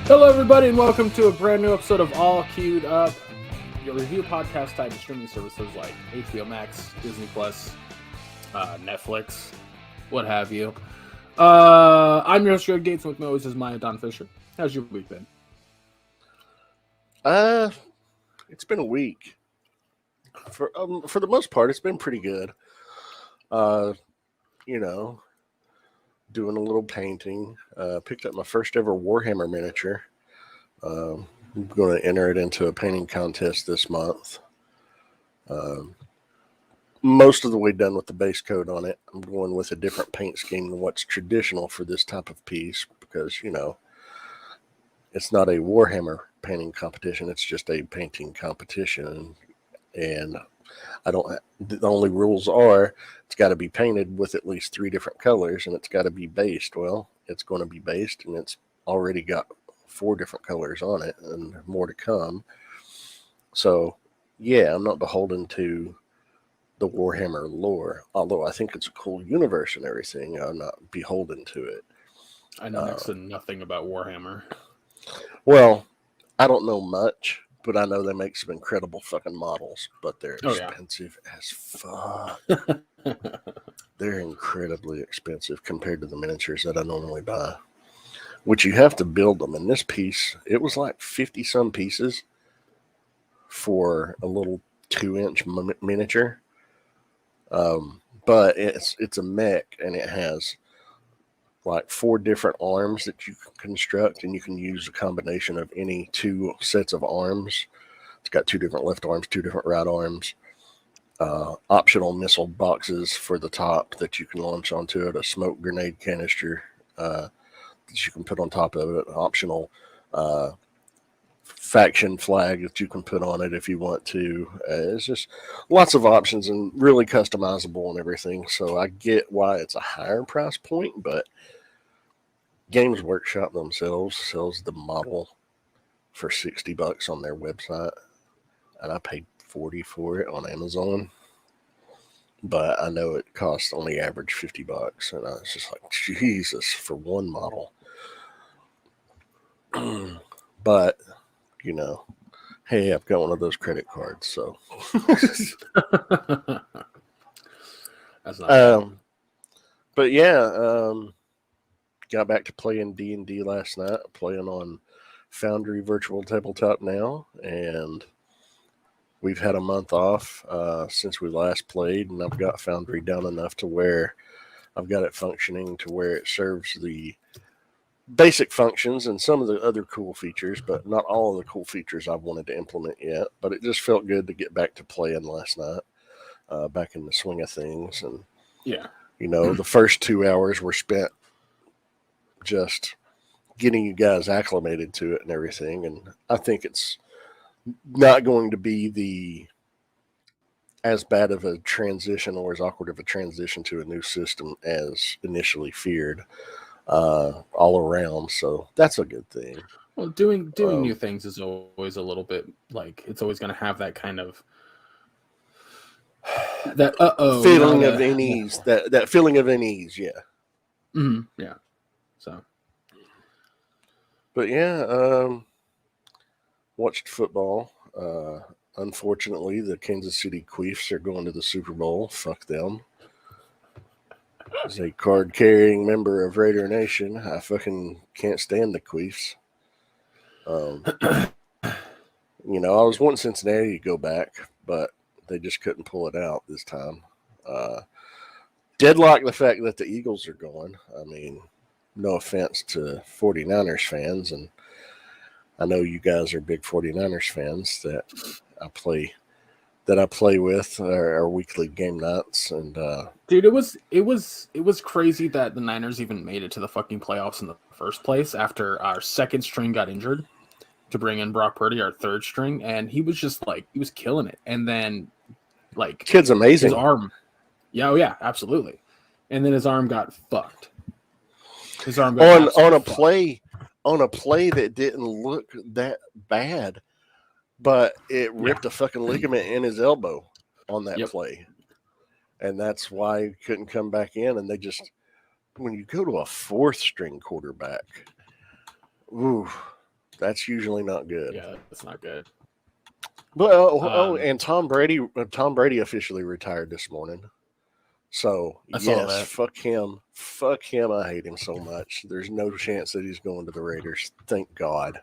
Hello, everybody, and welcome to a brand new episode of All Queued Up, your review podcast tied to streaming services like HBO Max, Disney Plus, Netflix, what have you. I'm your host, Greg Gates, and with me always is Maya Don Fisher. How's your week been? It's been a week. For the most part, it's been pretty good. Doing a little painting. Picked up my first ever Warhammer miniature. I'm going to enter it into a painting contest this month. Most of the way done with the base coat on it. I'm going with a different paint scheme than what's traditional for this type of piece because, it's not a Warhammer painting competition. It's just a painting competition. And the only rules are it's got to be painted with at least 3 different colors and it's got to be based. Well, it's going to be based and it's already got 4 different colors on it and more to come. So, yeah, I'm not beholden to the Warhammer lore, although I think it's a cool universe and everything. I'm not beholden to it. I know next to nothing about Warhammer. Well, I don't know much, but I know they make some incredible fucking models, but they're expensive as fuck. They're incredibly expensive compared to the miniatures that I normally buy, which you have to build them. In this piece, it was like 50 some pieces for a little 2-inch miniature. But it's a mech and it has like 4 different arms that you can construct, and you can use a combination of any 2 sets of arms. It's got 2 different left arms, 2 different right arms, optional missile boxes for the top that you can launch onto it, a smoke grenade canister that you can put on top of it, an optional faction flag that you can put on it if you want to. It's just lots of options and really customizable and everything. So I get why it's a higher price point, but Games Workshop themselves sells the model for $60 on their website, and I paid $40 for it on Amazon. But I know it costs only average $50, and I was just like, Jesus, for one model. But hey, I've got one of those credit cards, so. That's not bad. But yeah, got back to playing D&D last night, playing on Foundry Virtual Tabletop now, and we've had a month off since we last played, and I've got Foundry down enough to where I've got it functioning to where it serves the basic functions and some of the other cool features, but not all of the cool features I've wanted to implement yet. But it just felt good to get back to playing last night, back in the swing of things. And, the first 2 hours were spent just getting you guys acclimated to it and everything. And I think it's not going to be as bad of a transition or as awkward of a transition to a new system as initially feared. All around, so that's a good thing. Well, doing new things is always a little bit like it's always going to have that kind of that feeling of unease. That feeling of unease, yeah. Mm-hmm, yeah. So, but yeah, watched football. Unfortunately, the Kansas City Chiefs are going to the Super Bowl. Fuck them. As a card-carrying member of Raider Nation, I fucking can't stand the Queefs. I was wanting Cincinnati to go back, but they just couldn't pull it out this time. Deadlock the fact that the Eagles are going. I mean, no offense to 49ers fans, and I know you guys are big 49ers fans that I play with our weekly game nights. And dude, it was crazy that the Niners even made it to the fucking playoffs in the first place after our second string got injured to bring in Brock Purdy, our third string, and he was just like he was killing it. And then kid's amazing. His arm, yeah, absolutely. And then his arm got fucked. His arm got on a play that didn't look that bad. But it ripped a fucking ligament in his elbow on that play. And that's why he couldn't come back in. And they when you go to a 4th string quarterback, ooh, That's usually not good. Yeah, that's not good. Well, and Tom Brady officially retired this morning. So I saw yes, that. fuck him. Fuck him. I hate him so much. There's no chance that he's going to the Raiders. Thank God.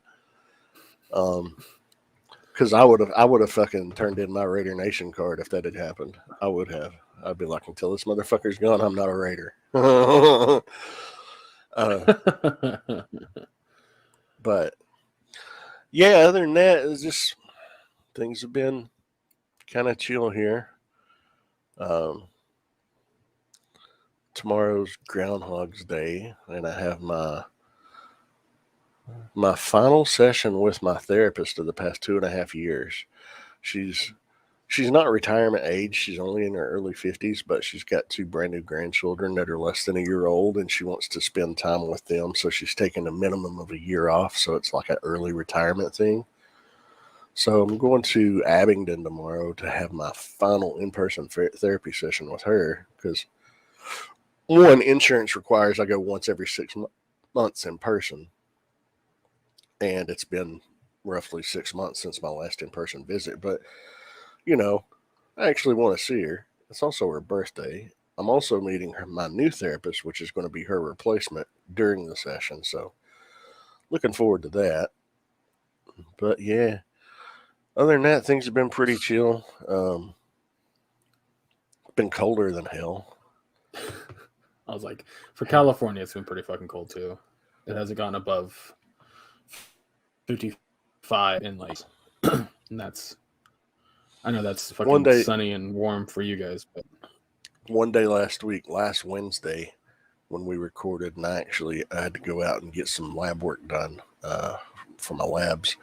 Because I would have fucking turned in my Raider Nation card if that had happened. I would have. I'd be like, until this motherfucker's gone, I'm not a Raider. But yeah, other than that, it's just things have been kind of chill here. Tomorrow's Groundhog's Day, and I have my final session with my therapist of the past 2.5 years. She's not retirement age. She's only in her early 50s, but she's got 2 brand new grandchildren that are less than a year old, and she wants to spend time with them. So she's taking a minimum of a year off. So it's like an early retirement thing. So I'm going to Abingdon tomorrow to have my final in-person therapy session with her because, one, insurance requires I go once every 6 months in person. And it's been roughly 6 months since my last in-person visit. But, I actually want to see her. It's also her birthday. I'm also meeting my new therapist, which is going to be her replacement during the session. So, looking forward to that. But, yeah. Other than that, things have been pretty chill. Been colder than hell. I was like, for California, it's been pretty fucking cold too. It hasn't gone above 55 in like, and I know that's fucking sunny and warm for you guys, but one day last Wednesday, when we recorded, and I had to go out and get some lab work done for my labs.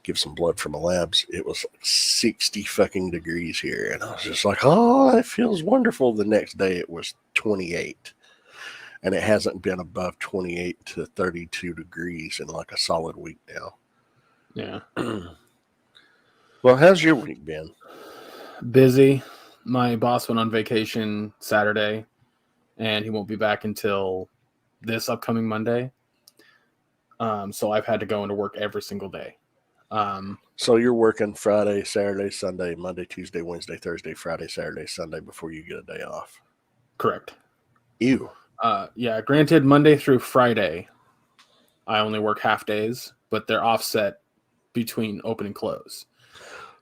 Give some blood for my labs. It was 60 fucking degrees here, and I was just like, oh, it feels wonderful. The next day it was 28, and it hasn't been above 28 to 32 degrees in like a solid week now. Yeah. Well, how's your week been? Busy. My boss went on vacation Saturday, and he won't be back until this upcoming Monday. So I've had to go into work every single day. So you're working Friday, Saturday, Sunday, Monday, Tuesday, Wednesday, Thursday, Friday, Saturday, Sunday before you get a day off. Correct. Ew. Yeah, granted, Monday through Friday, I only work half days, but they're offset between open and close.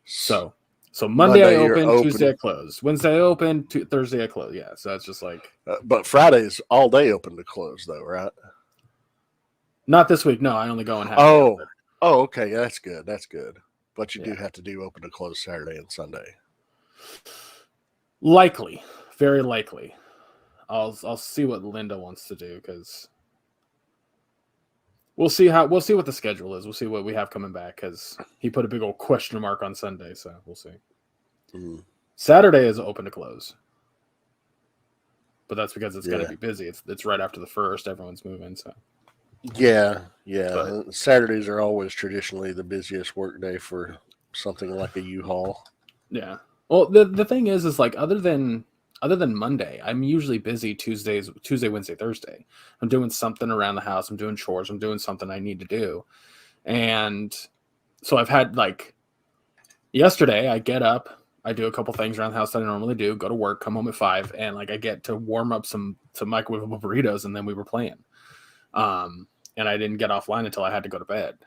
So Monday I open, Tuesday I close, Wednesday I open, Thursday I close. Yeah, so that's just like. But Friday's all day open to close, though, right? Not this week. No, I only go in half. Oh, okay. That's good. But you do have to do open to close Saturday and Sunday. Likely, very likely. I'll see what Linda wants to do because we'll see what the schedule is. We'll see what we have coming back because he put a big old question mark on Sunday, so we'll see. Mm-hmm. Saturday is open to close, but that's because it's going to be busy. It's right after the 1st. Everyone's moving, so. Yeah. But Saturdays are always traditionally the busiest work day for something like a U-Haul. Yeah. Well, the thing is like other than Monday, I'm usually busy Tuesday, Wednesday, Thursday. I'm doing something around the house. I'm doing chores. I'm doing something I need to do. And so I've had like yesterday, I get up, I do a couple things around the house that I normally do, go to work, come home at 5, and like I get to warm up some microwavable burritos, and then we were playing. And I didn't get offline until I had to go to bed.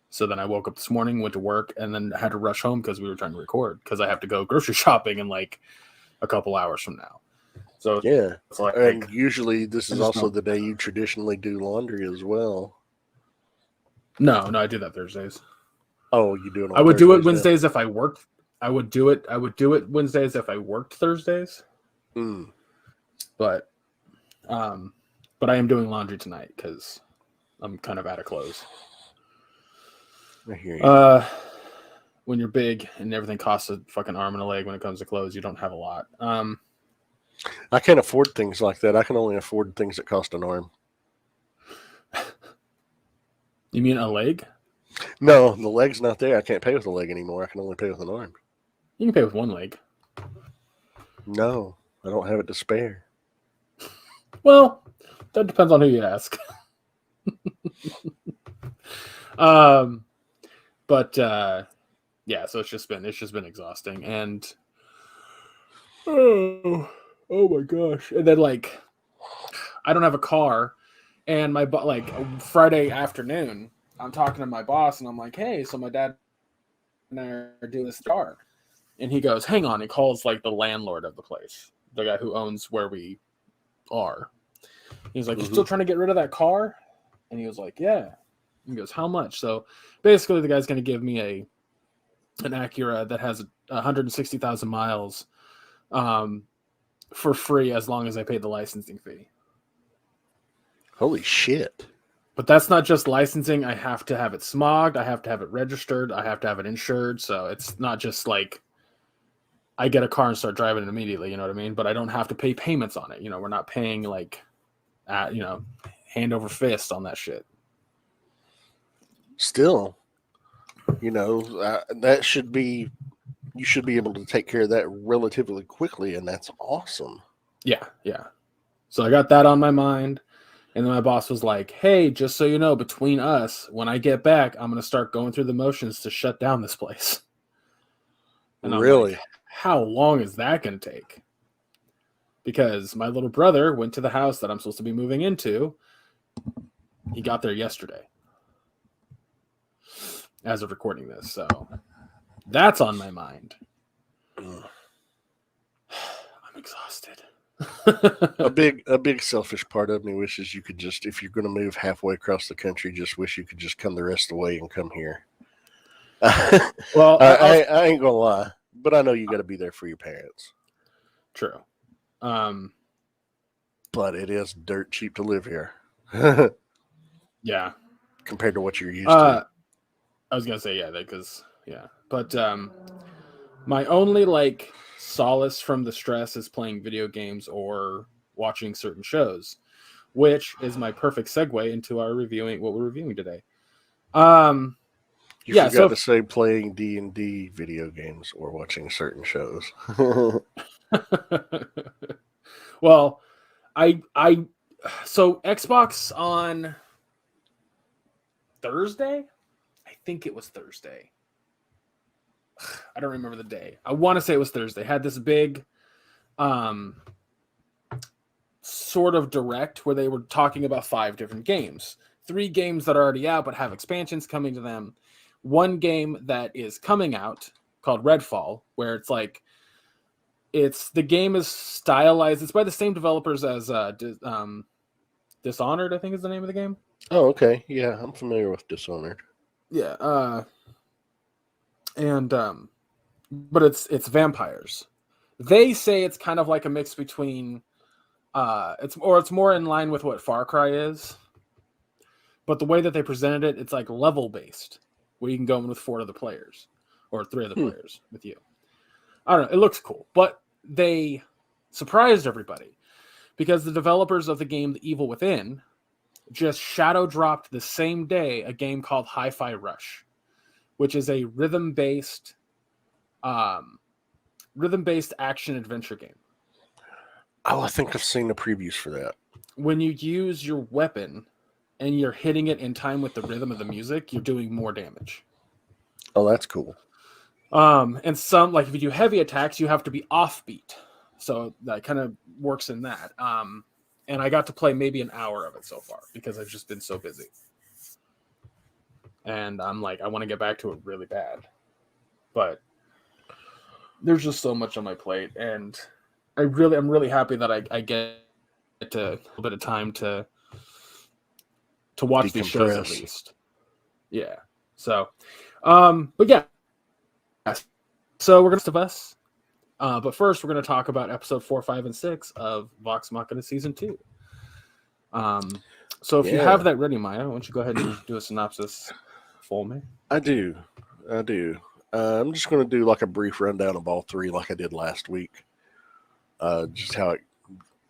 So then I woke up this morning, went to work, and then I had to rush home because we were trying to record because I have to go grocery shopping in like a couple hours from now. So yeah, and usually this is also the day you traditionally do laundry as well. No, I do that Thursdays. Oh, you do it on I would do it Wednesdays if I worked. I would do it Wednesdays if I worked Thursdays. But I am doing laundry tonight because I'm kind of out of clothes. I hear you. When you're big and everything costs a fucking arm and a leg when it comes to clothes, you don't have a lot. I can't afford things like that. I can only afford things that cost an arm. You mean a leg? No, the leg's not there. I can't pay with a leg anymore. I can only pay with an arm. You can pay with one leg. No, I don't have it to spare. Well, that depends on who you ask. um, but yeah, so it's just been exhausting, and oh my gosh, and then like I don't have a car, and like Friday afternoon, I'm talking to my boss, and I'm like, hey, so my dad and I are doing this car, and he goes, hang on, he calls like the landlord of the place, the guy who owns where we are. He's like, you still trying to get rid of that car? And he was like, yeah. He goes, how much? So basically, the guy's going to give me an Acura that has 160,000 miles for free as long as I pay the licensing fee. Holy shit. But that's not just licensing. I have to have it smogged. I have to have it registered. I have to have it insured. So it's not just like I get a car and start driving it immediately. You know what I mean? But I don't have to pay payments on it. You know, we're not paying like, hand over fist on that shit. Still, that should be, you should be able to take care of that relatively quickly, and that's awesome. Yeah. So I got that on my mind. And then my boss was like, hey, just so you know, between us, when I get back, I'm going to start going through the motions to shut down this place. And I'm Really? like, how long is that going to take? Because my little brother went to the house that I'm supposed to be moving into. He got there yesterday as of recording this. So that's on my mind. I'm exhausted. a big selfish part of me wishes you could just, if you're going to move halfway across the country, just wish you could just come the rest of the way and come here. Well, I ain't gonna lie, but I know you got to be there for your parents. True. But it is dirt cheap to live here. Yeah. Compared to what you're used to. I was gonna say because but my only like solace from the stress is playing video games or watching certain shows, which is my perfect segue into what we're reviewing today. You forgot to say playing D&D video games or watching certain shows. Well, so Xbox on Thursday? I think it was Thursday. I don't remember the day. I want to say it was Thursday. Had this big sort of direct where they were talking about 5 different games. 3 games that are already out but have expansions coming to them. 1 game that is coming out called Redfall, where it's like the game is stylized. It's by the same developers as Dishonored, I think is the name of the game. Oh, okay. Yeah, I'm familiar with Dishonored. Yeah. But it's vampires. They say it's kind of like a mix between it's more in line with what Far Cry is. But the way that they presented it, it's like level based, where you can go in with 4 other players or 3 other players with you. I don't know. It looks cool, but they surprised everybody because the developers of the game The Evil Within just shadow dropped the same day a game called Hi-Fi Rush, which is a rhythm-based action adventure game. Oh, I think I've seen the previews for that. When you use your weapon and you're hitting it in time with the rhythm of the music, you're doing more damage. Oh, that's cool. And some, like if you do heavy attacks, you have to be offbeat. So that kind of works in that. And I got to play maybe an hour of it so far because I've just been so busy. And I'm like, I want to get back to it really bad. But there's just so much on my plate. And I'm really happy that I get to a little bit of time to watch these shows at least. Yeah. So, but yeah. So we're going to us. But first, we're going to talk about episode 4, 5, and 6 of Vox Machina season 2. So if you have that ready, Maya, why don't you go ahead and do a synopsis for me? I do. I'm just going to do like a brief rundown of all 3, like I did last week. Just how it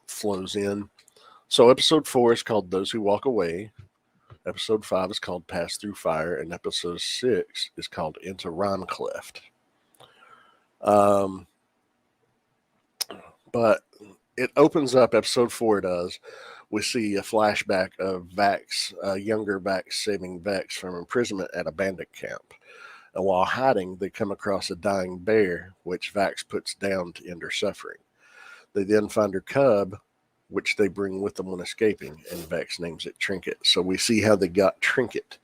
flows in. So episode 4 is called Those Who Walk Away. Episode 5 is called Pass Through Fire, and episode 6 is called Into Rhymecleft. But it opens up, episode 4 does, we see a flashback of Vax, younger Vax, saving Vex from imprisonment at a bandit camp. And while hiding, they come across a dying bear, which Vax puts down to end her suffering. They then find her cub, which they bring with them when escaping, and Vex names it Trinket. So we see how they got Trinket,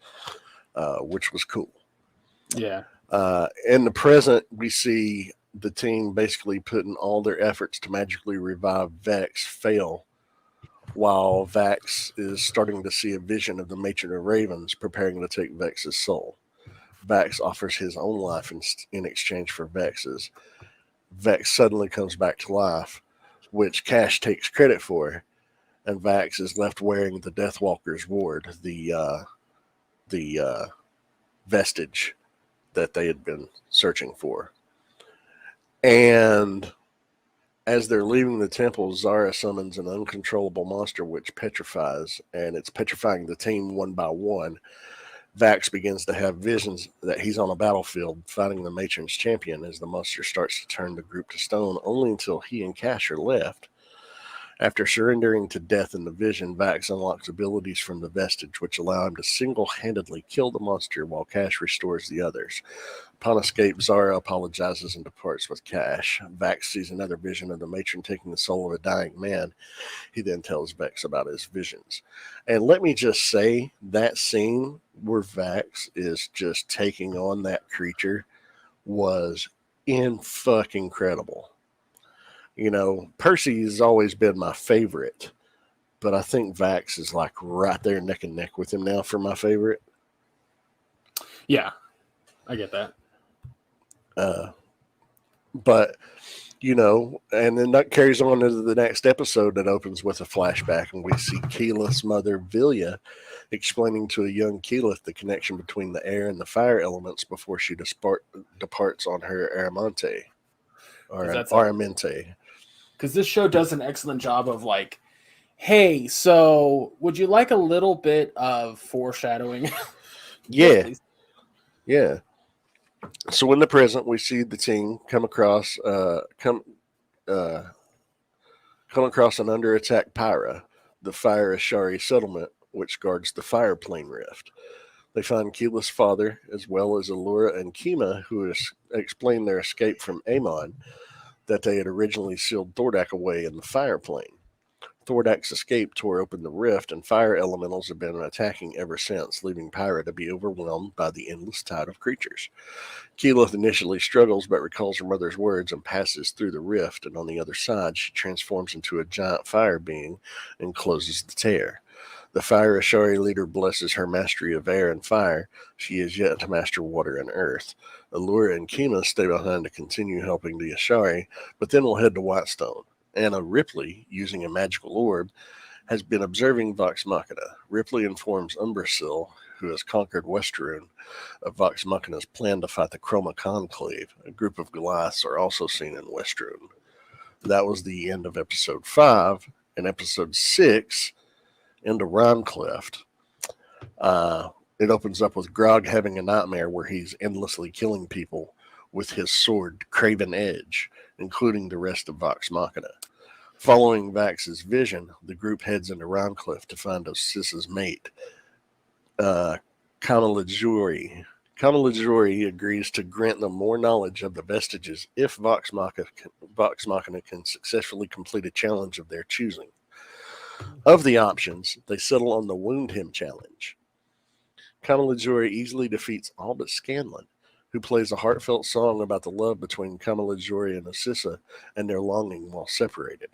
which was cool. Yeah. In the present, we see the team basically putting all their efforts to magically revive Vex fail, while Vax is starting to see a vision of the Matron of Ravens preparing to take Vex's soul. Vax offers his own life in exchange for Vex's. Vex suddenly comes back to life, which Cash takes credit for, and Vax is left wearing the Deathwalker's ward, the vestige that they had been searching for. And as they're leaving the temple, Zara summons an uncontrollable monster which petrifies, and it's petrifying the team one by one. Vax begins to have visions that he's on a battlefield fighting the Matron's champion as the monster starts to turn the group to stone, only until he and Cash are left. After surrendering to death in the vision, Vax unlocks abilities from the vestige, which allow him to single-handedly kill the monster while Cash restores the others. Upon escape, Zara apologizes and departs with Cash. Vax sees another vision of the Matron taking the soul of a dying man. He then tells Vex about his visions. And let me just say, that scene where Vax is just taking on that creature was fucking incredible. You know, Percy has always been my favorite, but I think Vax is like right there neck and neck with him now for my favorite. Yeah, I get that. But, you know, and then that carries on into the next episode that opens with a flashback, and we see Keyleth's mother, Vilya, explaining to a young Keyleth the connection between the air and the fire elements before she departs on her Aramente. Or Aramente. Because this show does an excellent job of like, hey, so would you like a little bit of foreshadowing? Yeah. Yeah. So in the present, we see the team come across an under attack Pyra, the Fire Ashari settlement, which guards the fire plane rift. They find Keyleth's father, as well as Allura and Kima, who has explained their escape from Amon, that they had originally sealed Thordak away in the fire plane. Thordak's escape tore open the rift, and fire elementals have been attacking ever since, leaving Pyra to be overwhelmed by the endless tide of creatures. Keyleth initially struggles, but recalls her mother's words and passes through the rift, and on the other side, she transforms into a giant fire being and closes the tear. The Fire Ashari leader blesses her mastery of air and fire. She is yet to master water and earth. Allura and Kima stay behind to continue helping the Ashari, but then will head to Whitestone. Anna Ripley, using a magical orb, has been observing Vox Machina. Ripley informs Umbrasyl, who has conquered Westruun, of Vox Machina's plan to fight the Chroma Conclave. A group of Goliaths are also seen in Westruun. That was the end of episode 5. In episode 6, into Rhymecleft, it opens up with Grog having a nightmare where he's endlessly killing people with his sword, Craven Edge, including the rest of Vox Machina. Following Vax's vision, the group heads into Rhymecleft to find Osissa's mate, Kamalajuri. Kamalajuri agrees to grant them more knowledge of the vestiges if Vox Machina can successfully complete a challenge of their choosing. Of the options, they settle on the Wound Him challenge. Kamalajuri easily defeats all but Scanlan, who plays a heartfelt song about the love between Kamalajuri and Osissa and their longing while separated.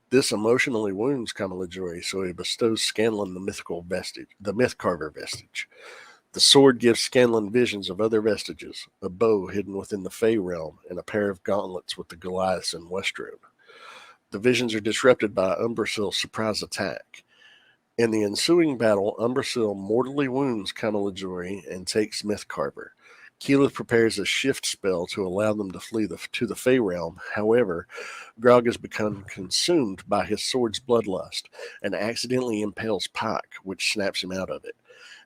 This emotionally wounds Kamalajuri, so he bestows Scanlan the Mythcarver vestige. The sword gives Scanlan visions of other vestiges, a bow hidden within the Fey realm, and a pair of gauntlets with the Goliaths in Westruun. The visions are disrupted by Umbrasyl's surprise attack. In the ensuing battle, Umbrasyl mortally wounds Kamalajuri and takes Mythcarver. Keyleth prepares a shift spell to allow them to flee to the Fey realm. However, Grog has become consumed by his sword's bloodlust and accidentally impales Pike, which snaps him out of it.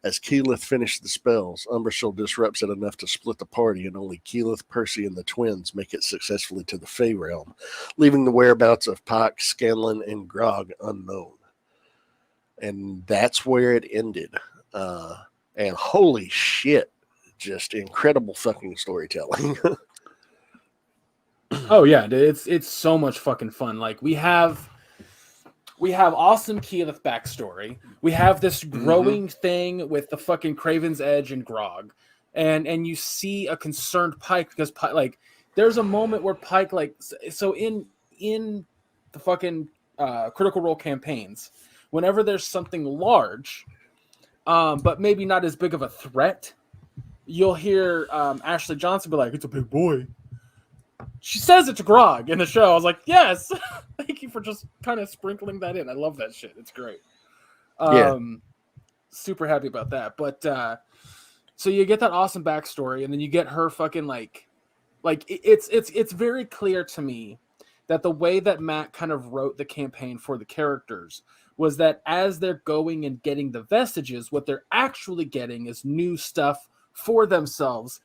As Keyleth finishes the spells, Umbrasyl disrupts it enough to split the party, and only Keyleth, Percy, and the twins make it successfully to the Fey realm, leaving the whereabouts of Pike, Scanlan, and Grog unknown. and that's where it ended. And holy shit, just incredible fucking storytelling. Oh yeah, it's so much fucking fun. Like we have awesome Keyleth backstory. We have this growing thing with the fucking Craven's Edge and Grog, and you see a concerned Pike because Pike, like, there's a moment where Pike, like, so in the fucking Critical Role campaigns, whenever there's something large, but maybe not as big of a threat, you'll hear Ashley Johnson be like, "It's a big boy." She says it to Grog in the show. I was like, yes, thank you for just kind of sprinkling that in. I love that shit. It's great. Yeah. Super happy about that. But so you get that awesome backstory, and then you get her fucking like it's very clear to me that the way that Matt kind of wrote the campaign for the characters was that as they're going and getting the vestiges, what they're actually getting is new stuff for themselves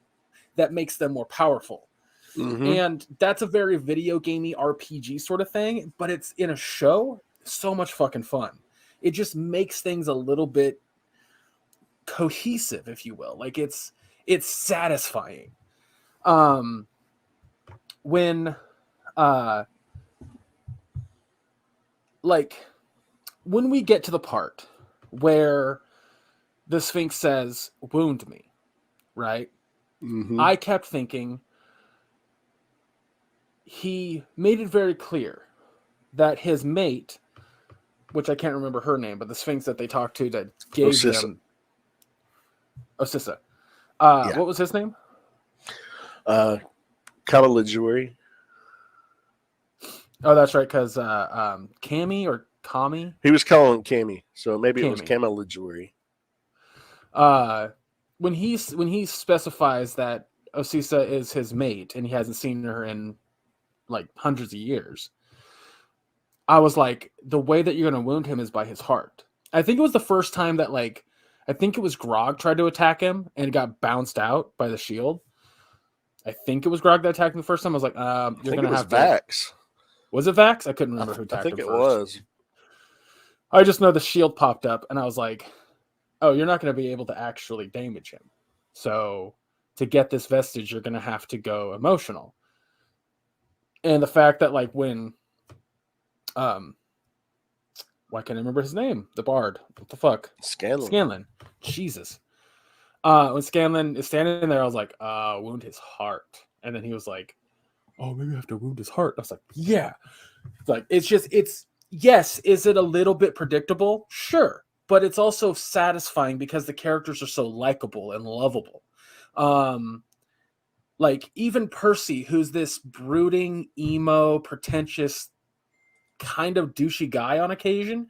that makes them more powerful. And that's a very video gamey RPG sort of thing, but it's in a show, so much fucking fun. It just makes things a little bit cohesive, if you will. Like it's satisfying. When when we get to the part where the Sphinx says, "Wound me," right? I kept thinking, he made it very clear that his mate, which I can't remember her name, but the Sphinx that they talked to that gave them Osissa. What was his name? Kawalijuri. Oh, that's right, because Kami or Kami? He was calling Kami, so maybe Kami. it was Kawalijuri. When he specifies that Osissa is his mate and he hasn't seen her in like hundreds of years, I was like, the way that you're going to wound him is by his heart. I think it was the first time that, like, I think it was Grog tried to attack him and got bounced out by the shield. I think it was Grog that attacked him the first time. I was like, you're going to have Vax. Was it Vax? I couldn't remember who attacked him first. I think it was. I just know the shield popped up and I was like, oh, you're not going to be able to actually damage him. So to get this vestige, you're going to have to go emotional. And the fact that, like, when why can't I remember his name? The bard. What the fuck? Scanlan. Jesus. When Scanlan is standing there, I was like, wound his heart. And then he was like, oh, maybe I have to wound his heart. I was like, yeah. It's like, yes, is it a little bit predictable? Sure. But it's also satisfying because the characters are so likable and lovable. Like, even Percy, who's this brooding, emo, pretentious, kind of douchey guy on occasion,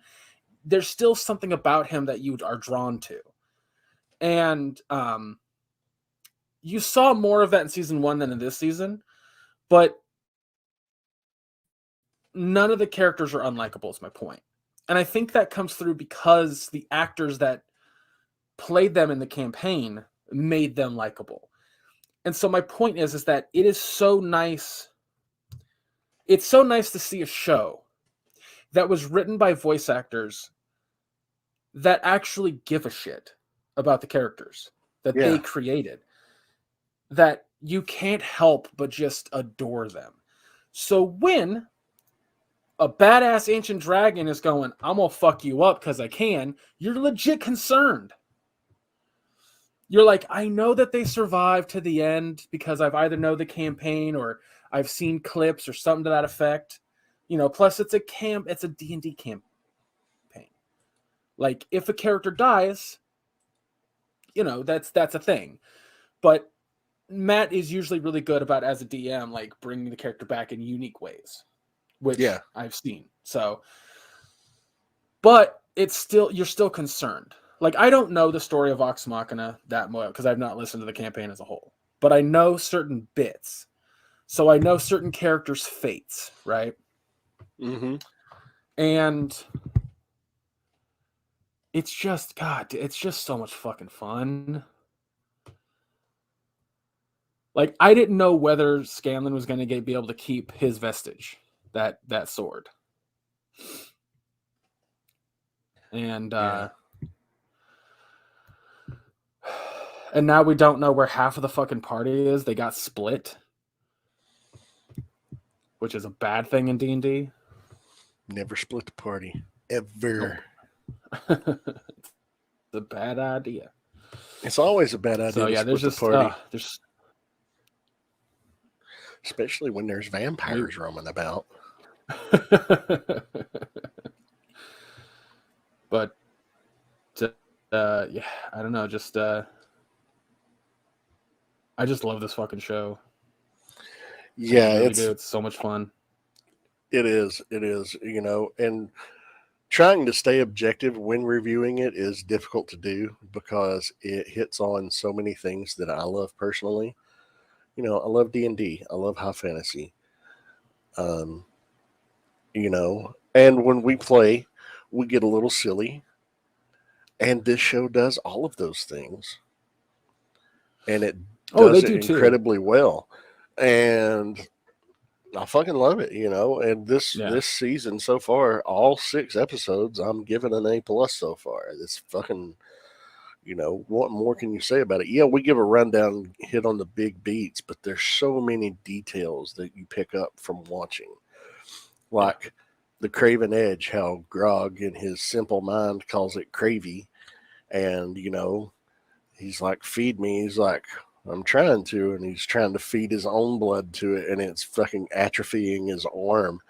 there's still something about him that you are drawn to. And you saw more of that in season 1 than in this season, but none of the characters are unlikable, is my point. And I think that comes through because the actors that played them in the campaign made them likable. And so my point is that it is so nice. It's so nice to see a show that was written by voice actors that actually give a shit about the characters that they created, that you can't help but just adore them. So when a badass ancient dragon is going, I'm gonna fuck you up because I can, you're legit concerned. You're like, I know that they survived to the end because I've either know the campaign or I've seen clips or something to that effect. You know, plus it's a D&D campaign. Like, if a character dies, you know, that's a thing. But Matt is usually really good about, as a DM, like, bringing the character back in unique ways, which I've seen. So, but it's still, you're still concerned. Like, I don't know the story of Vox Machina that much because I've not listened to the campaign as a whole, but I know certain bits. So I know certain characters' fates, right? And it's just, God, it's just so much fucking fun. Like, I didn't know whether Scanlan was going to be able to keep his vestige, that sword. and Yeah. and now we don't know where half of the fucking party is. They got split, which is a bad thing in D&D. Never split the party ever. It's a bad idea. It's always a bad idea So to yeah, split there's the just party, there's especially when there's vampires roaming about. but yeah, I don't know, just I just love this fucking show. Yeah, I really do. It's so much fun. It is. And trying to stay objective when reviewing it is difficult to do because it hits on so many things that I love personally. I love D&D. I love high fantasy. Um, and when we play, we get a little silly, and this show does all of those things, and it They does it do too. incredibly well. And I fucking love it, And this season so far, all 6 episodes, I'm giving an A+ so far. It's fucking, what more can you say about it? Yeah, we give a rundown, hit on the big beats, but there's so many details that you pick up from watching, like the Craven Edge, how Grog in his simple mind calls it Cravey, and he's like, feed me. He's like, I'm trying to, and he's trying to feed his own blood to it, and it's fucking atrophying his arm.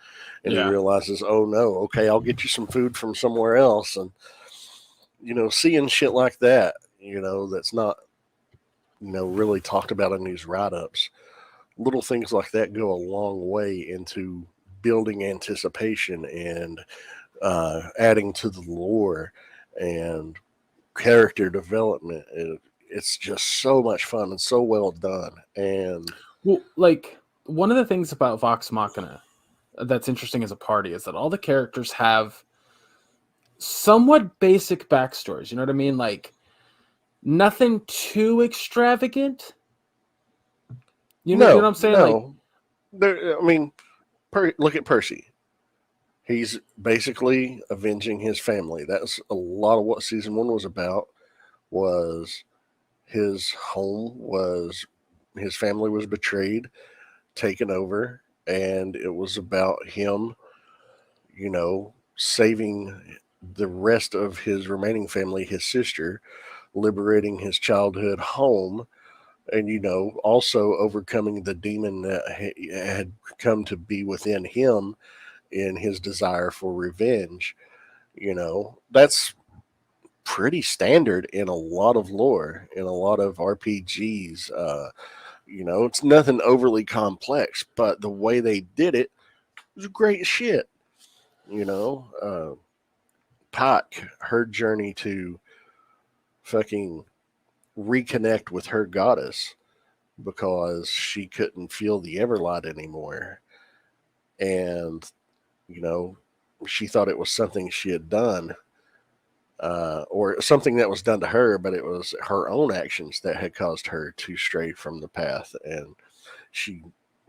And he realizes, oh no, okay, I'll get you some food from somewhere else. And, seeing shit like that, that's not, really talked about in these write ups. Little things like that go a long way into building anticipation and adding to the lore and character development. It's just so much fun and so well done. And like one of the things about Vox Machina that's interesting as a party is that all the characters have somewhat basic backstories. You know what I mean? Like nothing too extravagant. You know what I'm saying? No. Look at Percy. He's basically avenging his family. That's a lot of what season 1 was about. Was his family was betrayed, taken over, and it was about him, saving the rest of his remaining family, his sister, liberating his childhood home, and also overcoming the demon that had come to be within him in his desire for revenge. That's pretty standard in a lot of lore, in a lot of RPGs. It's nothing overly complex, but the way they did it was great shit. Pike, her journey to fucking reconnect with her goddess because she couldn't feel the Everlight anymore. And, she thought it was something she had done, or something that was done to her, but it was her own actions that had caused her to stray from the path. And she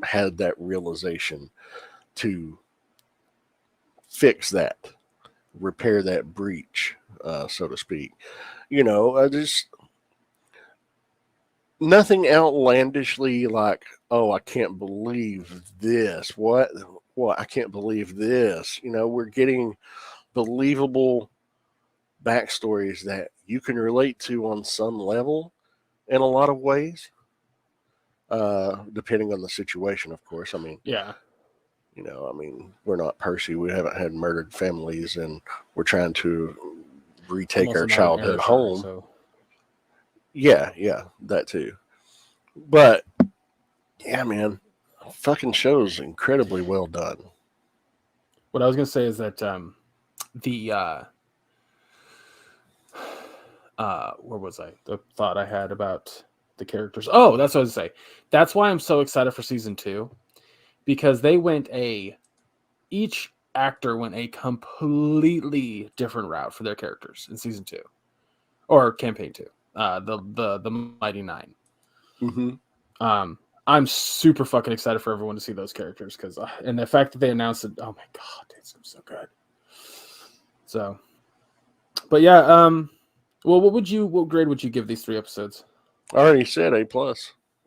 had that realization to fix that, repair that breach, so to speak. I just nothing outlandishly like, oh, I can't believe this. What? I can't believe this. We're getting believable backstories that you can relate to on some level in a lot of ways, depending on the situation, of course. I mean, we're not Percy. We haven't had murdered families, and we're trying to retake our childhood home. So. Yeah, that too. But yeah, man, fucking show's incredibly well done. What I was gonna say is that the where was I? The thought I had about the characters. Oh, that's what I was gonna say. That's why I'm so excited for season 2, because they went each actor went a completely different route for their characters in season 2 or campaign 2. The Mighty Nine. Mm-hmm. I'm super fucking excited for everyone to see those characters because, and the fact that they announced it, oh my god, it's so good. So, But yeah, well, what grade would you give these 3 episodes? I already said A+.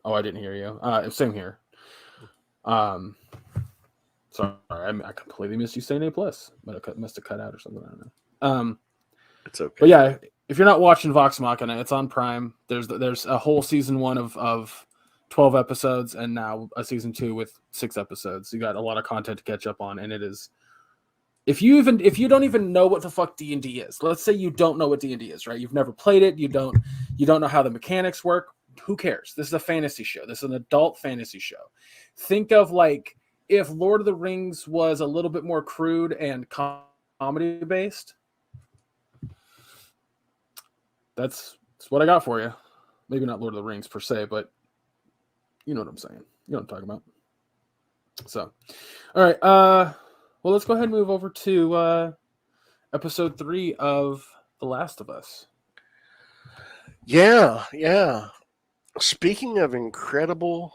Oh, I didn't hear you. Same here. Um, sorry, I completely missed you saying A+. Must have cut out or something. I don't know. It's okay. But yeah, if you're not watching Vox Machina, it's on Prime. There's a whole season 1 of 12 episodes, and now a season 2 with 6 episodes. You got a lot of content to catch up on, and it is. If you don't even know what the fuck D&D is, let's say you don't know what D&D is, right? You've never played it. You don't know how the mechanics work. Who cares? This is a fantasy show. This is an adult fantasy show. Think of like if Lord of the Rings was a little bit more crude and comedy based. That's what I got for you. Maybe not Lord of the Rings per se, but you know what I'm saying. You know what I'm talking about. So, all right. Well, let's go ahead and move over to episode 3 of The Last of Us. Yeah. Speaking of incredible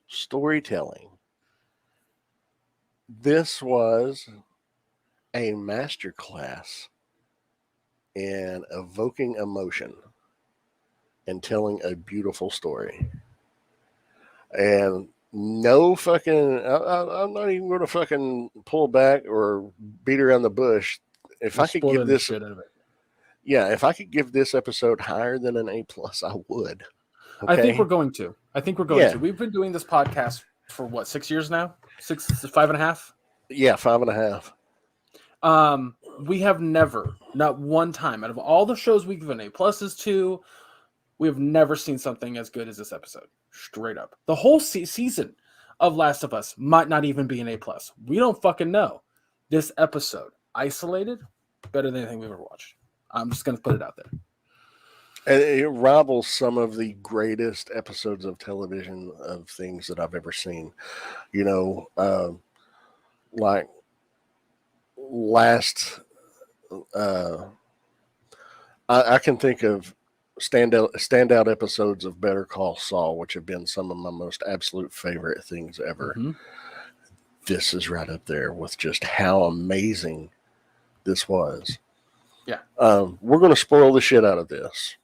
storytelling, this was a masterclass in evoking emotion and telling a beautiful story. And no fucking, I'm not even going to fucking pull back or beat around the bush. If I could give this, shit out of it. Yeah, if I could give this episode higher than an A+, I would. Okay? I think we're going to. We've been doing this podcast for what, 6 years now? 5.5? Yeah, 5.5. We have never, not one time, out of all the shows we've given A+s to, we have never seen something as good as this episode. Straight up. The whole season of Last of Us might not even be an A+. We don't fucking know. This episode, isolated, better than anything we've ever watched. I'm just going to put it out there. And it rivals some of the greatest episodes of television of things that I've ever seen. You know, like last, I can think of standout episodes of Better Call Saul, which have been some of my most absolute favorite things ever. Mm-hmm. This is right up there with just how amazing this was. Yeah. We're going to spoil the shit out of this.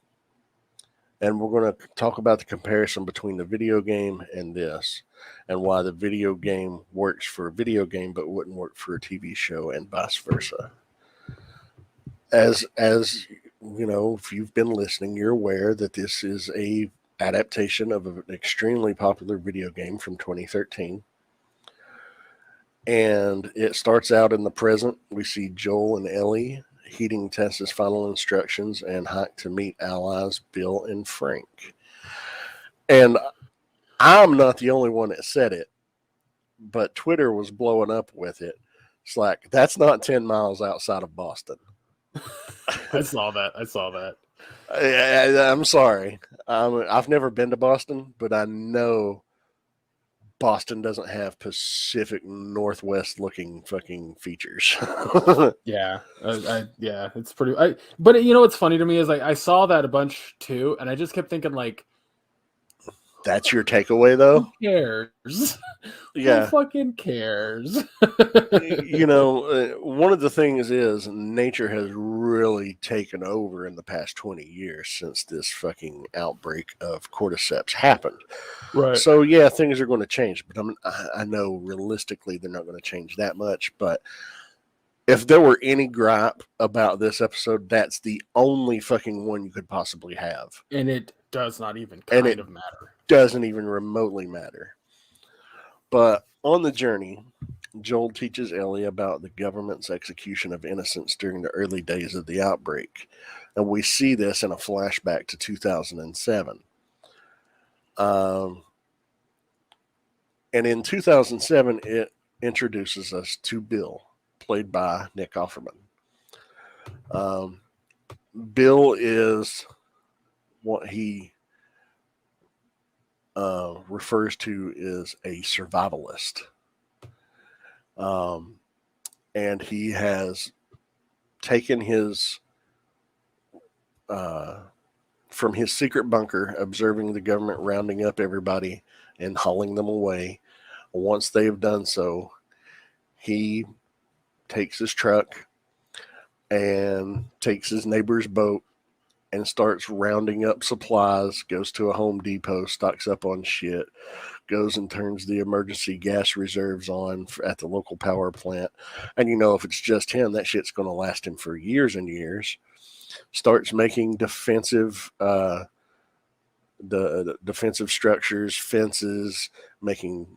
And we're going to talk about the comparison between the video game and this, and why the video game works for a video game but wouldn't work for a TV show, and vice versa. As you know, if you've been listening, you're aware that this is a adaptation of an extremely popular video game from 2013. And it starts out in the present. We see Joel and Ellie heeding Tess's final instructions and hike to meet allies Bill and Frank. And I'm not the only one that said it, but Twitter was blowing up with it. It's like, that's not 10 miles outside of Boston. I saw that. I'm sorry. I've never been to Boston, but I know Boston doesn't have Pacific Northwest looking fucking features. Yeah. Yeah, it's pretty. But you know what's funny to me is like I saw that a bunch too, and I just kept thinking like, that's your takeaway though? Who cares? Yeah. Who fucking cares? You know, one of the things is nature has really taken over in the past 20 years since this fucking outbreak of cordyceps happened. Right. So, yeah, things are going to change. But I know realistically they're not going to change that much. But if there were any gripe about this episode, that's the only fucking one you could possibly have. And it does not even kind of matter. Doesn't even remotely matter. But on the journey, Joel teaches Ellie about the government's execution of innocents during the early days of the outbreak. And we see this in a flashback to 2007. And in 2007, it introduces us to Bill, played by Nick Offerman. Bill is what he refers to as a survivalist. And he has taken his from his secret bunker, observing the government rounding up everybody and hauling them away. Once they've done so, he takes his truck and takes his neighbor's boat and starts rounding up supplies, goes to a Home Depot, stocks up on shit, goes and turns the emergency gas reserves on at the local power plant. And if it's just him, that shit's going to last him for years and years. Starts making the defensive structures, fences, making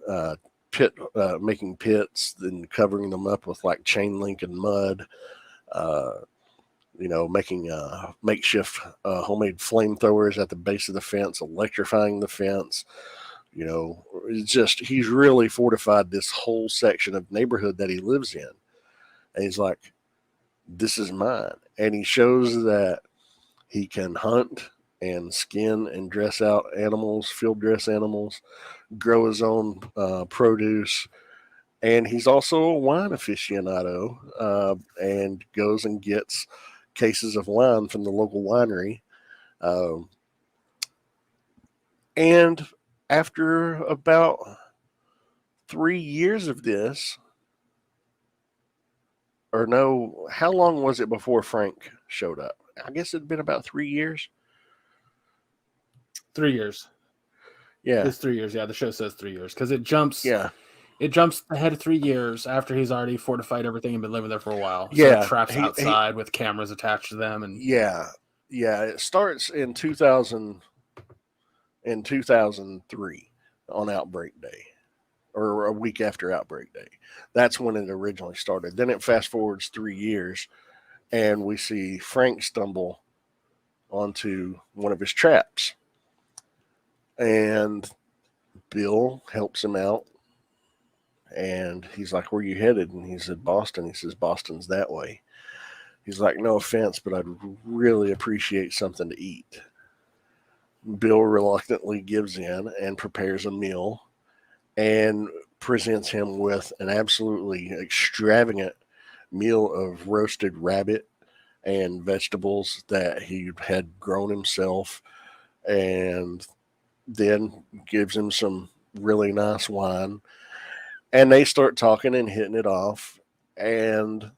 making pits, then covering them up with like chain link and mud. Making makeshift homemade flamethrowers at the base of the fence, electrifying the fence. It's just, he's really fortified this whole section of neighborhood that he lives in. And he's like, this is mine. And he shows that he can hunt and skin and dress out animals, field dress animals, grow his own produce. And he's also a wine aficionado, and goes and gets cases of wine from the local winery. And after about 3 years of this, or no, how long was it before Frank showed up? I guess it'd been about 3 years. 3 years. Yeah. It's 3 years. Yeah, the show says 3 years because it jumps. Yeah. It jumps ahead of 3 years after he's already fortified everything and been living there for a while. Yeah. So traps outside with cameras attached to them. And yeah. It starts in 2003 on Outbreak Day, or a week after Outbreak Day. That's when it originally started. Then it fast forwards 3 years, and we see Frank stumble onto one of his traps. And Bill helps him out. And he's like, where are you headed? And he said, Boston. He says, Boston's that way. He's like, no offense, but I'd really appreciate something to eat. Bill reluctantly gives in and prepares a meal and presents him with an absolutely extravagant meal of roasted rabbit and vegetables that he had grown himself, and then gives him some really nice wine. And they start talking and hitting it off. And,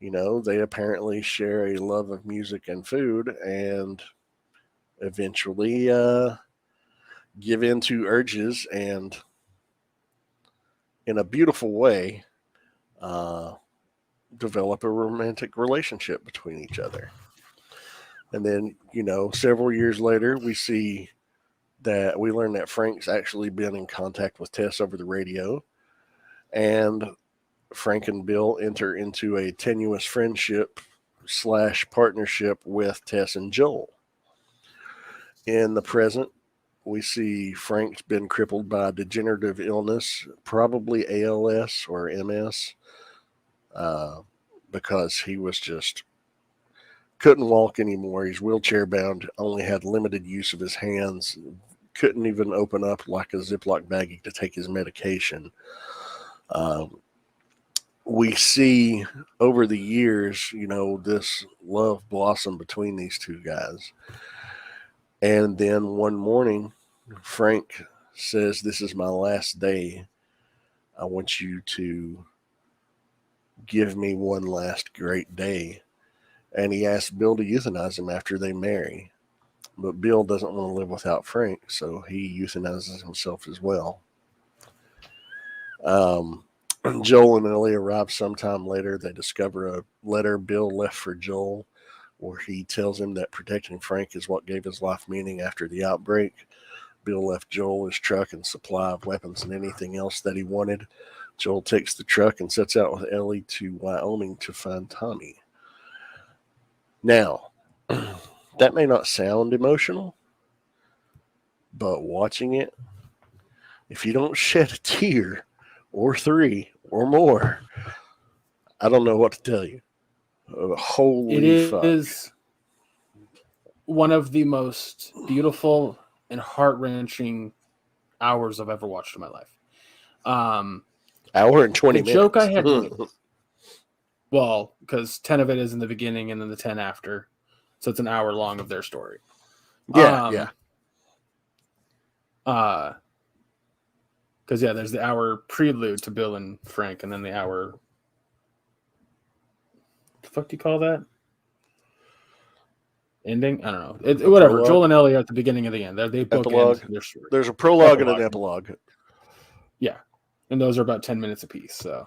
they apparently share a love of music and food, and eventually give in to urges and, in a beautiful way, develop a romantic relationship between each other. And then, several years later, we learn that Frank's actually been in contact with Tess over the radio. And Frank and Bill enter into a tenuous friendship / partnership with Tess and Joel. In the present, we see Frank's been crippled by degenerative illness, probably ALS or MS, because he was just couldn't walk anymore. He's wheelchair bound, only had limited use of his hands, couldn't even open up like a Ziploc baggie to take his medication. We see over the years, this love blossom between these two guys. And then one morning, Frank says, this is my last day. I want you to give me one last great day. And he asks Bill to euthanize him after they marry. But Bill doesn't want to live without Frank, so he euthanizes himself as well. Joel and Ellie arrive sometime later. They discover a letter Bill left for Joel, where he tells him that protecting Frank is what gave his life meaning after the outbreak. Bill left Joel his truck and supply of weapons and anything else that he wanted. Joel takes the truck and sets out with Ellie to Wyoming to find Tommy. Now, that may not sound emotional, but watching it, if you don't shed a tear or 3 or more, I don't know what to tell you. Holy fuck. It is one of the most beautiful and heart-wrenching hours I've ever watched in my life. Hour and 20 minutes. The joke I had... well, because 10 of it is in the beginning and then the 10 after. So it's an hour long of their story. Yeah. Because, there's the hour prelude to Bill and Frank, and then the hour the fuck do you call that? Ending? I don't know. A Whatever. prologue? Joel and Ellie are at the beginning of the end. They Epilogue? bookend their story. There's a prologue and an epilogue. Yeah. And those are about 10 minutes apiece. So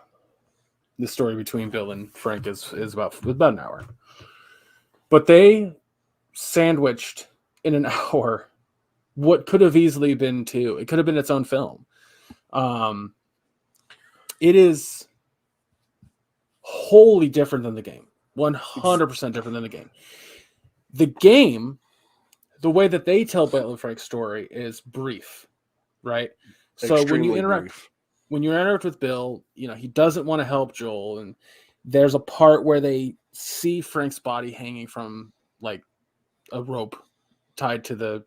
the story between Bill and Frank is about an hour. But they sandwiched in an hour what could have easily been two. It could have been its own film. It is wholly different than the game. 100% different than the game. The game, the way that they tell Bill and Frank's story is brief, right? So when you interact with Bill, he doesn't want to help Joel, and there's a part where they see Frank's body hanging from like a rope tied to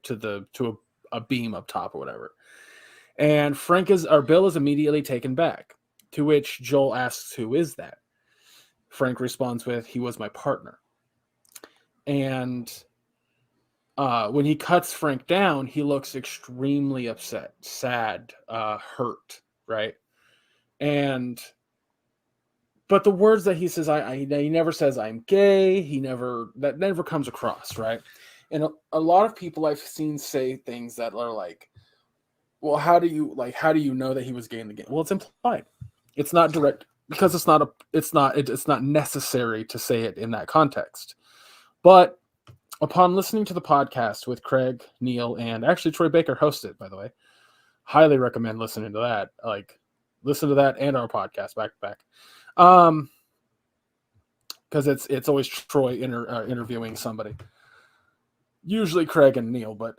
a beam up top or whatever. And Bill is immediately taken back, to which Joel asks, "Who is that?" Frank responds with, "He was my partner." And when he cuts Frank down, he looks extremely upset, sad, hurt, right? But the words that he says, he never says I'm gay. That never comes across, right? And a lot of people I've seen say things that are like, well, how do you know that he was gay in the game? Well, it's implied. It's not direct because it's not necessary to say it in that context. But upon listening to the podcast with Craig, Neil, and actually Troy Baker hosted, by the way, highly recommend listening to that. Like, listen to that and our podcast back to back. Because it's always Troy interviewing somebody, usually Craig and Neil, but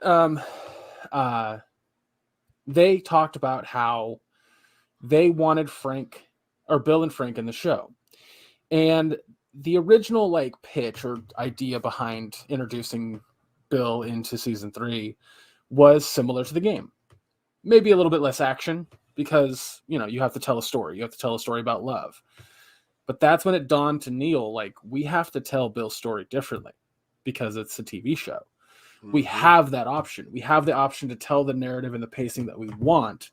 they talked about how they wanted Bill and Frank in the show, and the original pitch or idea behind introducing Bill into season 3 was similar to the game, maybe a little bit less action because you have to tell a story. You have to tell a story about love. But that's when it dawned to Neil, we have to tell Bill's story differently because it's a TV show. Mm-hmm. We have that option. We have the option to tell the narrative and the pacing that we want.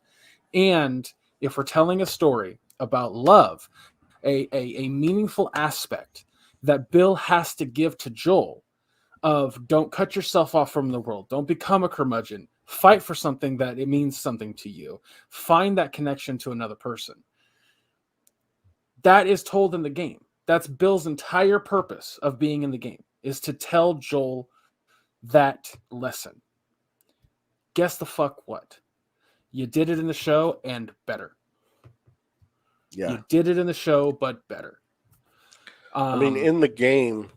And if we're telling a story about love, a meaningful aspect that Bill has to give to Joel of don't cut yourself off from the world. Don't become a curmudgeon. Fight for something that it means something to you. Find that connection to another person. That is told in the game. That's Bill's entire purpose of being in the game, is to tell Joel that lesson. Guess the fuck what? You did it in the show and better. Yeah. You did it in the show, but better. In the game,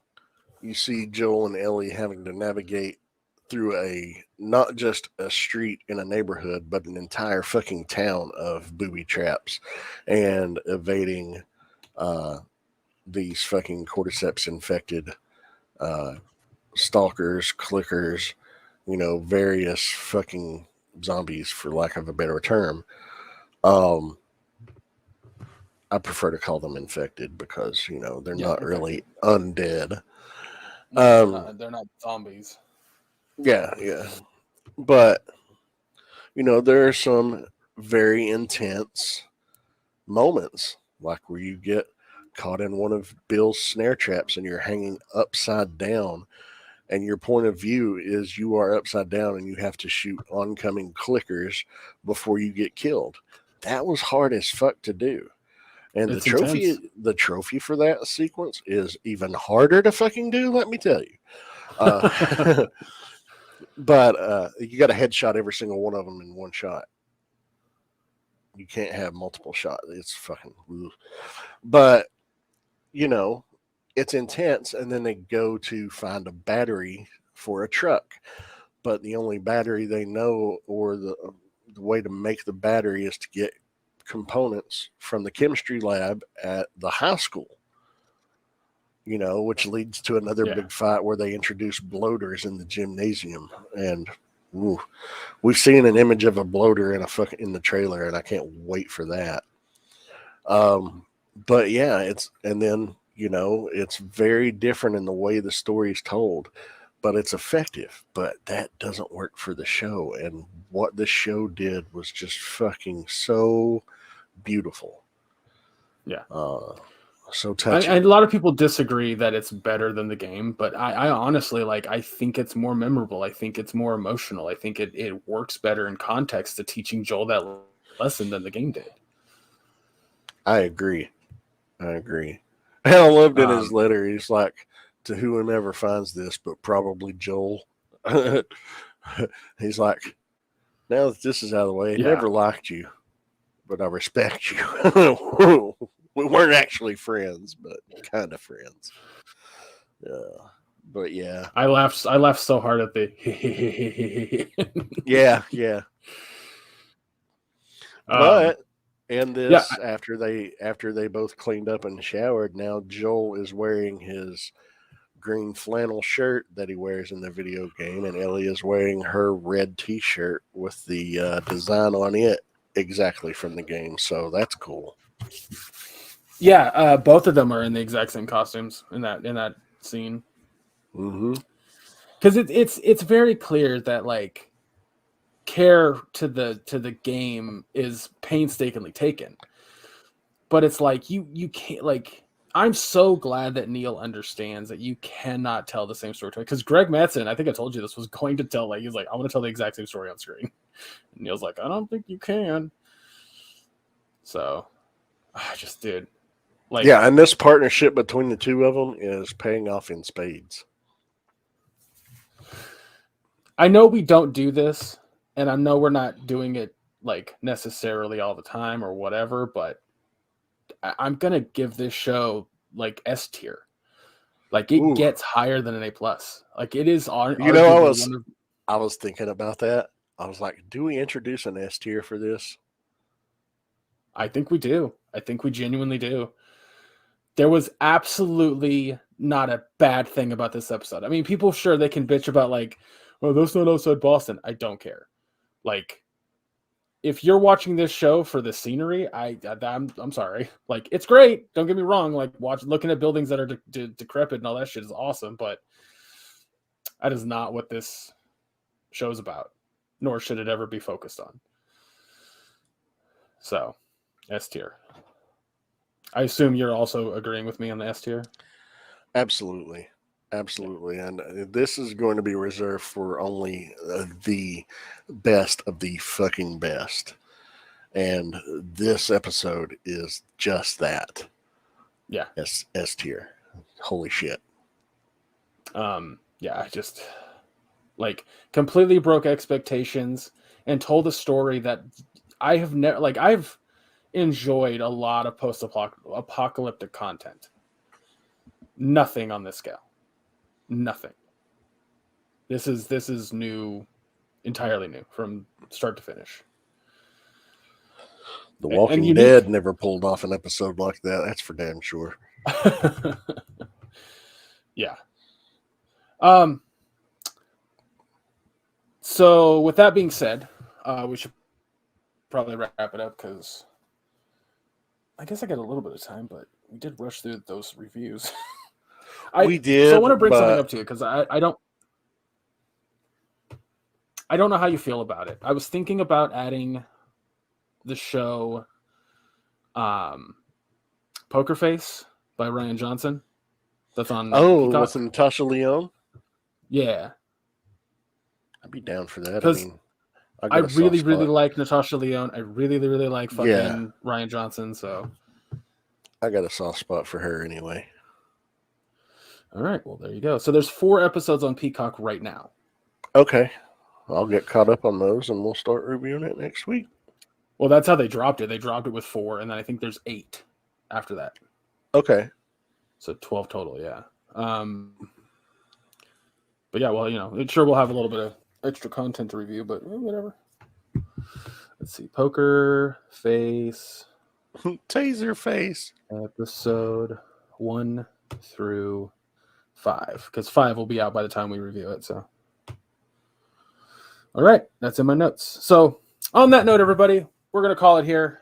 you see Joel and Ellie having to navigate through not just a street in a neighborhood, but an entire fucking town of booby traps and evading these fucking cordyceps infected stalkers, clickers, various fucking zombies, for lack of a better term. I prefer to call them infected because, they're not really undead. They're not zombies. Yeah. But, there are some very intense moments, like where you get caught in one of Bill's snare traps and you're hanging upside down, and your point of view is you are upside down and you have to shoot oncoming clickers before you get killed. That was hard as fuck to do. And the trophy for that sequence is even harder to fucking do, let me tell you. But you got to headshot every single one of them in one shot. You can't have multiple shots. It's fucking... But, it's intense, and then they go to find a battery for a truck. But the only battery they know, or the way to make the battery, is to get components from the chemistry lab at the high school, which leads to another big fight where they introduce bloaters in the gymnasium. And we've seen an image of a bloater in the trailer, and I can't wait for that. But yeah, it's very different in the way the story is told, but it's effective. But that doesn't work for the show, and what the show did was just fucking so beautiful. Yeah. So touching. A lot of people disagree that it's better than the game, but I honestly I think it's more memorable. I think it's more emotional. I think it works better in context to teaching Joel that lesson than the game did. I agree. And I loved in his letter, he's like, to whoever finds this, but probably Joel. He's like, now that this is out of the way, I never liked you, but I respect you. We weren't actually friends, but kind of friends. But yeah, I laughed so hard at the yeah. But and this after they both cleaned up and showered, now Joel is wearing his green flannel shirt that he wears in the video game, and Ellie is wearing her red T-shirt with the design on it exactly from the game. So that's cool. Yeah, both of them are in the exact same costumes in that scene. Mm-hmm. Because it's very clear that like care to the game is painstakingly taken, but it's like you can't like. I'm so glad that Neil understands that you cannot tell the same story because Greg Mattson, I think I told you this, was going to tell he's like, I want to tell the exact same story on screen. And Neil's like, I don't think you can. So I just did. Like, yeah, and this partnership between the two of them is paying off in spades. I know we don't do this, and I know we're not doing it like necessarily all the time or whatever, but I'm gonna give this show like S tier. Like it gets higher than an A plus. Like it is on. You know, I was thinking about that. I was like, do we introduce an S tier for this? I think we do. I think we genuinely do. There was absolutely not a bad thing about this episode. I mean, people sure they can bitch about like, well, that's not outside Boston. I don't care. Like, if you're watching this show for the scenery, I'm sorry. Like, it's great. Don't get me wrong. Like, looking at buildings that are decrepit and all that shit is awesome. But that is not what this show's about, nor should it ever be focused on. So, S tier. I assume you're also agreeing with me on the S tier? Absolutely. And this is going to be reserved for only the best of the fucking best. And this episode is just that. Yeah. S tier. Holy shit. Yeah, I just like completely broke expectations and told a story that I have never I've enjoyed a lot of post-apocalyptic content. Nothing on this scale. Nothing. This is new, entirely new from start to finish. The Walking Dead never pulled off an episode like that. That's for damn sure. Yeah. So with that being said, we should probably wrap it up because I guess I got a little bit of time, but we did rush through those reviews. We did. So I want to bring something up to you because I don't know how you feel about it. I was thinking about adding the show Poker Face by Ryan Johnson. That's on Peacock. With Natasha Lyonne? Yeah. I'd be down for that. I mean, I really like Natasha Lyonne. I really like fucking Ryan Johnson, so I got a soft spot for her anyway. All right, well, there you go. So there's 4 episodes on Peacock right now. Okay. I'll get caught up on those, and we'll start reviewing it next week. Well, that's how they dropped it. They dropped it with 4, and then I think there's 8 after that. Okay. So 12 total, yeah. But yeah, well, sure we'll have a little bit of extra content to review, but whatever. Let's see. Poker Face. Taser Face. Episode 1 through 5, because 5 will be out by the time we review it. So, all right, that's in my notes. So, on that note, everybody, we're gonna call it here.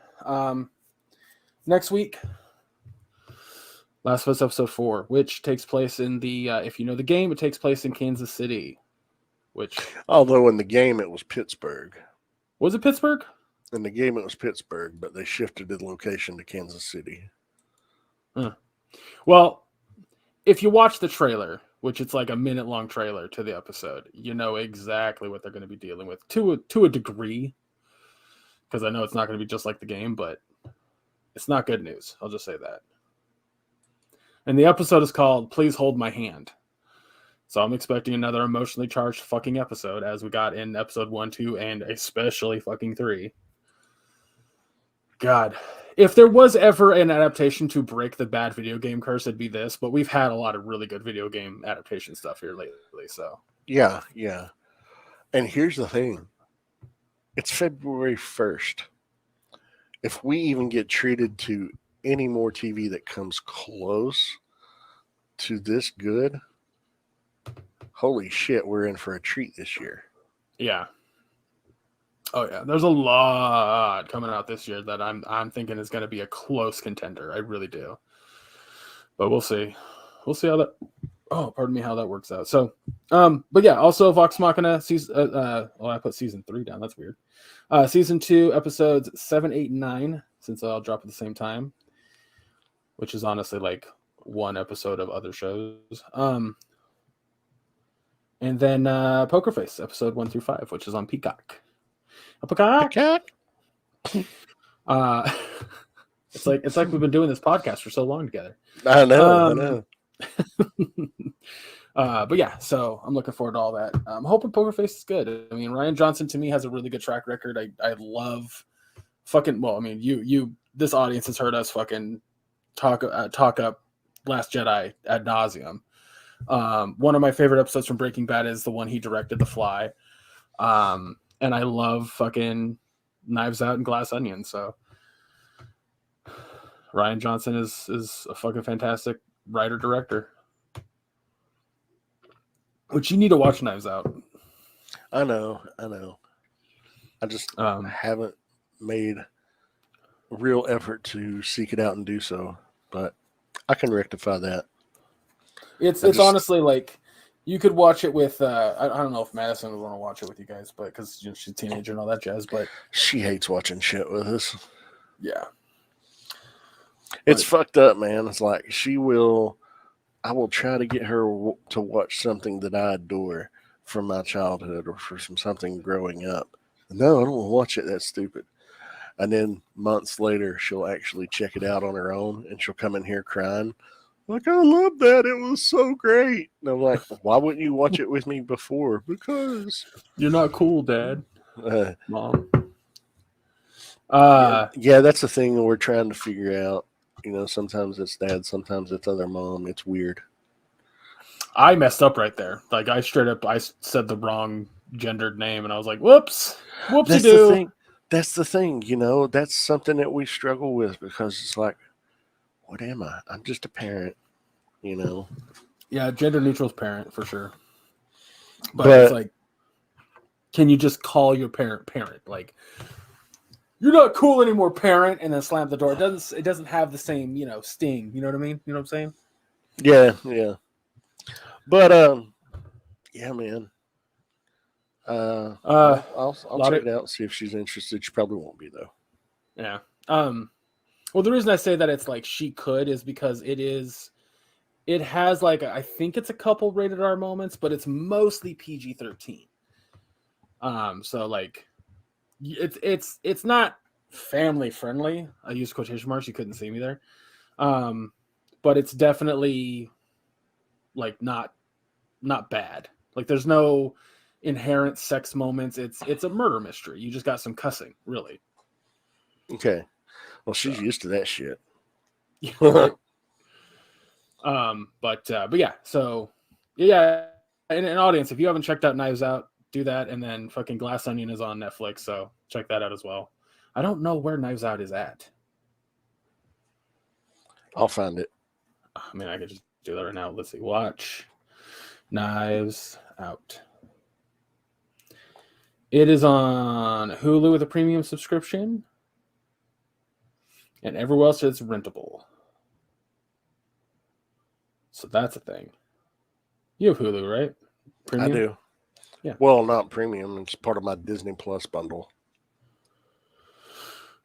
Next week, Last of Us Episode 4, which takes place in the if you know the game, it takes place in Kansas City. Although in the game it was Pittsburgh. Was it Pittsburgh? In the game it was Pittsburgh, but they shifted the location to Kansas City. Huh. Well, if you watch the trailer, which it's like a minute-long trailer to the episode, you know exactly what they're going to be dealing with to a degree. Because I know it's not going to be just like the game, but it's not good news. I'll just say that. And the episode is called "Please Hold My Hand." So I'm expecting another emotionally charged fucking episode, as we got in episode 1, 2, and especially fucking 3. God, if there was ever an adaptation to break the bad video game curse, it'd be this. But we've had a lot of really good video game adaptation stuff here lately. So Yeah, yeah. And here's the thing. It's February 1st. If we even get treated to any more TV that comes close to this good, holy shit, we're in for a treat this year. yeah. Oh yeah, there's a lot coming out this year that I'm thinking is going to be a close contender. I really do. But we'll see. We'll see how that. Oh, pardon me, how that works out. So, but yeah, also Vox Machina season. I put season 3 down. That's weird. Season 2, episodes 7, 8, and 9. Since I'll drop at the same time, which is honestly like one episode of other shows. And then Poker Face episode 1 through 5, which is on Peacock. Peacock. It's like we've been doing this podcast for so long together. I know. But yeah, so I'm looking forward to all that. I'm hoping Poker Face is good. I mean, Rian Johnson to me has a really good track record. I love fucking. Well, I mean, you this audience has heard us fucking talk up Last Jedi ad nauseum. One of my favorite episodes from Breaking Bad is the one he directed, The Fly. And I love fucking Knives Out and Glass Onion. So Rian Johnson is a fucking fantastic writer director. Which you need to watch Knives Out. I know. I just haven't made a real effort to seek it out and do so, but I can rectify that. It's honestly like you could watch it with I don't know if Madison would want to watch it with you guys, but because she's a teenager and all that jazz. But she hates watching shit with us. Yeah, it's fucked up, man. It's like I will try to get her to watch something that I adore from my childhood or from something growing up. No, I don't want to watch it. That's stupid. And then months later, she'll actually check it out on her own, and she'll come in here crying. Like, I love that. It was so great. And I'm like, why wouldn't you watch it with me before? Because you're not cool, Dad. Mom. Yeah, that's the thing we're trying to figure out. You know, sometimes it's dad, sometimes it's other mom. It's weird. I messed up right there. Like, I said the wrong gendered name, and I was like, whoops. Whoopsie-doo. That's the thing, you know. That's something that we struggle with because it's like, what am I? I'm just a parent, you know. Yeah, gender neutral parent for sure. But it's like, can you just call your parent? Like, you're not cool anymore, parent, and then slam the door. It doesn't have the same, sting. You know what I mean? You know what I'm saying? Yeah. But yeah, man. I'll check it out and see if she's interested. She probably won't be though. Yeah. Well, the reason I say that it's like she could is because it has like I think it's a couple rated R moments, but it's mostly PG-13. So like it's not family friendly. I use quotation marks. You couldn't see me there. But it's definitely like not bad. Like there's no inherent sex moments. It's a murder mystery. You just got some cussing, really. Okay. Well, she's used to that shit. Right. But yeah, so yeah, and an audience, if you haven't checked out Knives Out, do that, and then fucking Glass Onion is on Netflix, so check that out as well. I don't know where Knives Out is at. I'll find it. I mean, I could just do that right now. Let's see. Watch Knives Out. It is on Hulu with a premium subscription. And everywhere else it's rentable. So that's a thing. You have Hulu, right? Premium? I do. Yeah. Well, not premium. It's part of my Disney Plus bundle.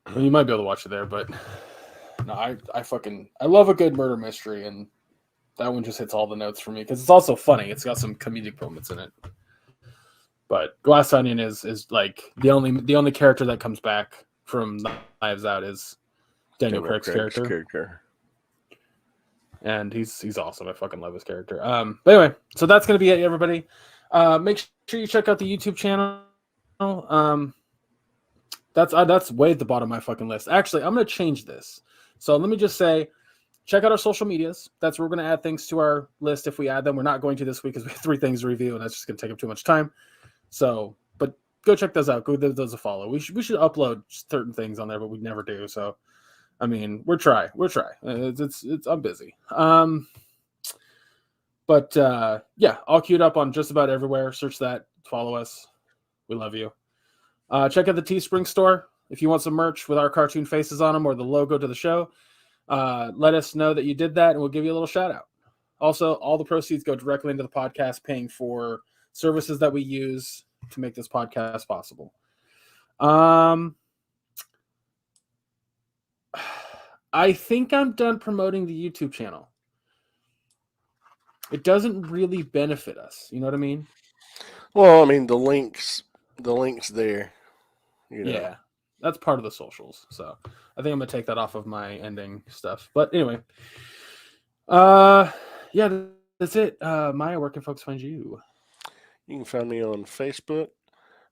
Well, you might be able to watch it there, but No, I love a good murder mystery, and that one just hits all the notes for me because it's also funny. It's got some comedic moments in it. But Glass Onion is like the only character that comes back from Knives Out is Daniel Craig's character. And he's awesome. I fucking love his character. But anyway, so that's gonna be it, everybody. Make sure you check out the YouTube channel. That's way at the bottom of my fucking list. Actually, I'm gonna change this. So let me just say, check out our social medias. That's where we're gonna add things to our list if we add them. We're not going to this week because we have 3 things to review, and that's just gonna take up too much time. So, but go check those out. Go give those a follow. We should upload certain things on there, but we never do. So, I mean, we're try. It's I'm busy. But yeah, all queued up on just about everywhere. Search that. Follow us. We love you. Check out the Teespring store if you want some merch with our cartoon faces on them or the logo to the show. Let us know that you did that, and we'll give you a little shout out. Also, all the proceeds go directly into the podcast, paying for services that we use to make this podcast possible. I think I'm done promoting the YouTube channel. It doesn't really benefit us. You know what I mean? Well, I mean the links there. You know. Yeah, that's part of the socials. So I think I'm gonna take that off of my ending stuff. But anyway, yeah, that's it. Maya, where can folks find you? You can find me on Facebook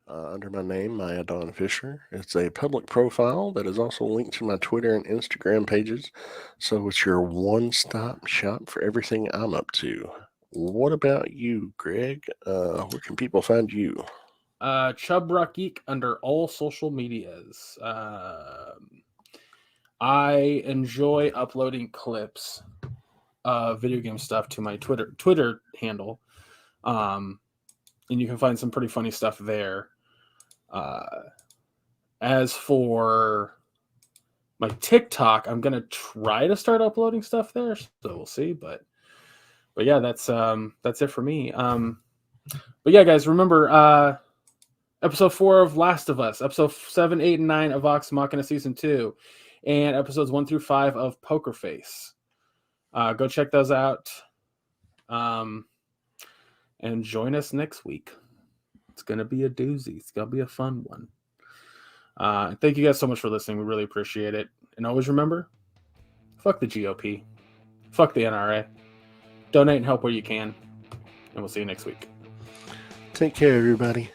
under my name, Maya Don Fisher. It's a public profile that is also linked to my Twitter and Instagram pages. So it's your one-stop shop for everything I'm up to. What about you, Greg? Where can people find you? Chub Rock Geek under all social medias. I enjoy uploading clips of video game stuff to my Twitter handle. And you can find some pretty funny stuff there. As for my TikTok, I'm gonna try to start uploading stuff there, so we'll see. But yeah, that's it for me. But yeah, guys, remember episode 4 of Last of Us, episode 7, 8, and 9 of Vox Machina season 2, and episodes 1 through 5 of Poker Face. Go check those out. And join us next week. It's gonna be a doozy. It's gonna be a fun one. Thank you guys so much for listening. We really appreciate it. And always remember, fuck the GOP. Fuck the NRA. Donate and help where you can. And we'll see you next week. Take care, everybody.